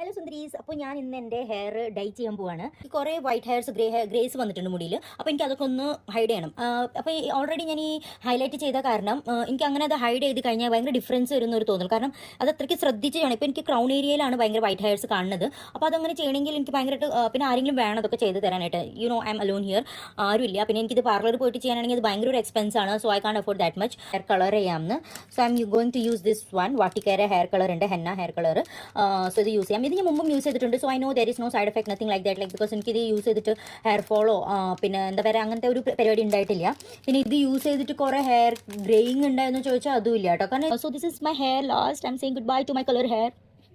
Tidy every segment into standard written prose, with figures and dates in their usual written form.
Hello സുന്ദരീസ്. അപ്പോൾ ഞാൻ ഇന്ന് എൻ്റെ ഹെയർ ഡൈ ചെയ്യാൻ പോവാണ്. കുറേ വൈറ്റ് ഹെയർസ് ഗ്രേസ് വന്നിട്ടുണ്ട് മുടിയിൽ. അപ്പോൾ എനിക്ക് അതൊക്കെ ഒന്ന് ഹൈഡ് ചെയ്യണം. അപ്പോൾ ഓൾറെഡി ഞാൻ ഈ ഹൈലൈറ്റ് ചെയ്ത കാരണം എനിക്ക് അങ്ങനെ അത് ഹൈഡ് ചെയ്ത് കഴിഞ്ഞാൽ ഭയങ്കര ഡിഫറൻസ് വരുന്ന ഒരു തോന്നൽ. കാരണം അത് അത്രയ്ക്ക് ശ്രദ്ധിച്ച് ചെയ്യണം. ഇപ്പോൾ എനിക്ക് ക്രൗൺ ഏരിയയിലാണ് ഭയങ്കര വൈറ്റ് ഹെയർസ് കാണുന്നത്. അപ്പോൾ അതങ്ങനെ ചെയ്യണമെങ്കിൽ എനിക്ക് ഭയങ്കരമായിട്ട് പിന്നെ ആരെങ്കിലും വേണം അതൊക്കെ ചെയ്ത് തരാനായിട്ട്. ഐ എം അലോൺ ഹിയർ, ആരുമില്ല. പിന്നെ എനിക്കിത് പാർലറിൽ പോയിട്ട് ചെയ്യാനാണെങ്കിൽ അത് ഭയങ്കര ഒരു എക്സ്പെൻസ് ആണ്. So I can't afford that much. Hair colour ചെയ്യാമെന്ന്. So I am going to use this one. വാട്ടിക്കേര ഹെയർ കളർ ഉണ്ട്, ഹെന്ന ഹെയർ കളർ. സോ ഇത് യൂസ് ചെയ്യാം. ഇത് ഞാൻ മുമ്പും യൂസ് ചെയ്തിട്ടുണ്ട്. So I know there is no side effect, nothing like that. Because എനിക്കിത് യൂസ് ചെയ്തിട്ട് ഹെയർ ഫോളോ പിന്നെ എന്താ പറയുക അങ്ങനത്തെ ഒരു പരിപാടി ഉണ്ടായിട്ടില്ല. പിന്നെ ഇത് യൂസ് ചെയ്തിട്ട് കുറേ ഹെയർ ഗ്രേയിങ് ഉണ്ടായെന്ന് ചോദിച്ചാൽ അതും ഇല്ല കേട്ടോ. കാരണം so this is my hair last. I'm saying good bye to my colour hair.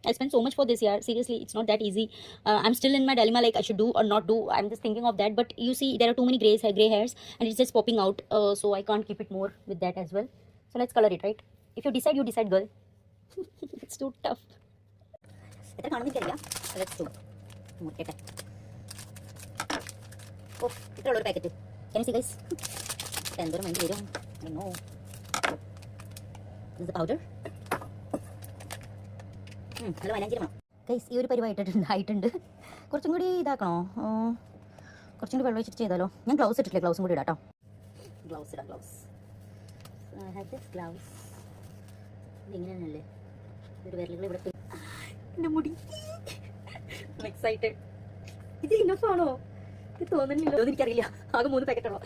I spent so much for this year. Seriously, it's not that easy. I'm still in my dilemma, like I should do or not do. I'm just thinking of that. But you see, there are too many gray hairs, and it's just popping out. So I can't keep it more with that as well. So let's color it, right? If you decide, girl. It's too tough. Let's do. Okay. Oh, it's a packet. Can you see, guys? I know. This is the powder. Hello വയനാഞ്ചിരമാണോ guys? ഈ ഒരു പരിവായിട്ടുണ്ട് ആയിട്ടുണ്ട്. കുറച്ചും കൂടി ഇതാക്കണോ? കുറച്ചും കൂടി വെള്ളം വെച്ചിട്ട് ചെയ്താലോ? ഞാൻ ഗ്ലൗസ് ഇട്ടിട്ടില്ല, ഗ്ലൗസും കൂടി ഇടാം കേട്ടോ. ഗ്ലൗസ് ഇടാം, ഗ്ലൗസ്. ഗ്ലൗസ് ഇങ്ങനെയാണല്ലേ ഒരു വിരലുകൾ ഇവിടെ. എൻ്റെ മുടി എക്സൈറ്റഡ്. ഇത് ഇനഫാണോ? ഇത് തോന്നുന്നില്ലോ, എനിക്കറിയില്ല. ആകെ 3 പാക്കറ്റാണോ?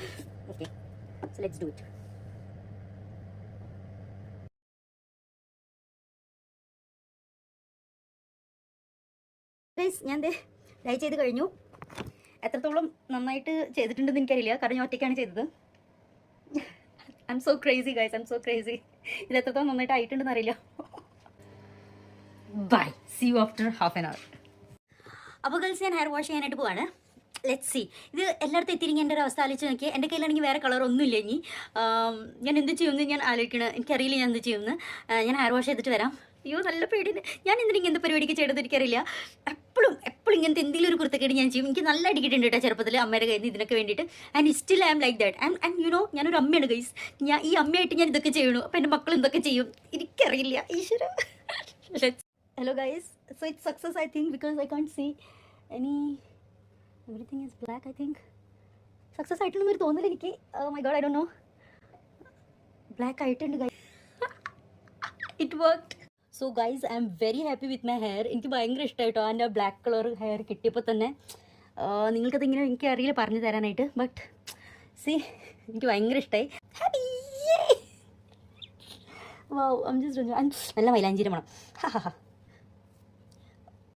Okay, so let's do it. ഞാൻ ഡൈ ചെയ്ത് കഴിഞ്ഞു. എത്രത്തോളം നന്നായിട്ട് ചെയ്തിട്ടുണ്ടെന്ന് എനിക്കറിയില്ല, കാരണം ഞാൻ ഒറ്റയ്ക്കാണ് ചെയ്തത്. I'm so crazy guys, I M so crazy. ഇത് എത്രത്തോളം നന്നായിട്ട് ആയിട്ടുണ്ടെന്ന് അറിയില്ല. Bye, see you after half an hour. അപ്പോൾ ഗേൾസ്, ഞാൻ ഹെയർ വാഷ് ചെയ്യാനായിട്ട് പോവാണ്. Let's see. ഇത് എല്ലായിടത്തും എത്തിരിക്കുക എൻ്റെ ഒരു അവസ്ഥ ആലോചിച്ച് നോക്കി. എൻ്റെ കയ്യിലാണെങ്കിൽ വേറെ കളർ ഒന്നുമില്ല. ഇനി ഞാൻ എന്ത് ചെയ്യുമെന്ന് ഞാൻ ആലോചിക്കണം. എനിക്കറിയില്ല ഞാൻ എന്ത് ചെയ്യുമെന്ന്. ഞാൻ ഹെയർ വാഷ് ചെയ്തിട്ട് വരാം. അയ്യോ, നല്ല പേടിയുണ്ട്. ഞാൻ എന്തിനും ഇങ്ങനത്തെ പരിപാടിക്ക് ചെയ്തത് എനിക്കറിയില്ല. എപ്പോഴും ഇങ്ങനത്തെ എന്തെങ്കിലും ഒരു കുർത്തക്കേട് ഞാൻ ചെയ്യും. എനിക്ക് നല്ല അടിക്കിട്ടുണ്ട് കേട്ടോ ചെറുപ്പത്തിൽ അമ്മയുടെ കയ്യിൽ നിന്ന് ഇതിനൊക്കെ വേണ്ടിയിട്ട്. And still I M like that. And you know, ഞാനൊരു അമ്മയാണ് ഗൈസ്. ഈ അമ്മയായിട്ട് ഞാൻ ഇതൊക്കെ ചെയ്യണു. അപ്പോൾ എൻ്റെ മക്കൾ എന്തൊക്കെ ചെയ്യും എനിക്കറിയില്ല. ഈശ്വര. Hello guys, so it's success I think, because I can't see any. Everything is black. I think success ആയിട്ടുള്ളൊരു തോന്നൽ എനിക്ക്. My god, I don't know. Black ആയിട്ടുണ്ട് guys. It worked. So guys, I am very happy with my hair. എനിക്ക് ഭയങ്കര ഇഷ്ടമായിട്ടോ എൻ്റെ black colour hair കിട്ടിയപ്പോൾ തന്നെ. നിങ്ങൾക്കതിങ്ങനെ എനിക്കറിയില്ല പറഞ്ഞു തരാനായിട്ട്, ബട്ട് സി, എനിക്ക് ഭയങ്കര ഇഷ്ടമായി. Happy. Wow, I am just നല്ല മൈലാഞ്ചിരം വേണം. ഹാ ഹാ ഹാ.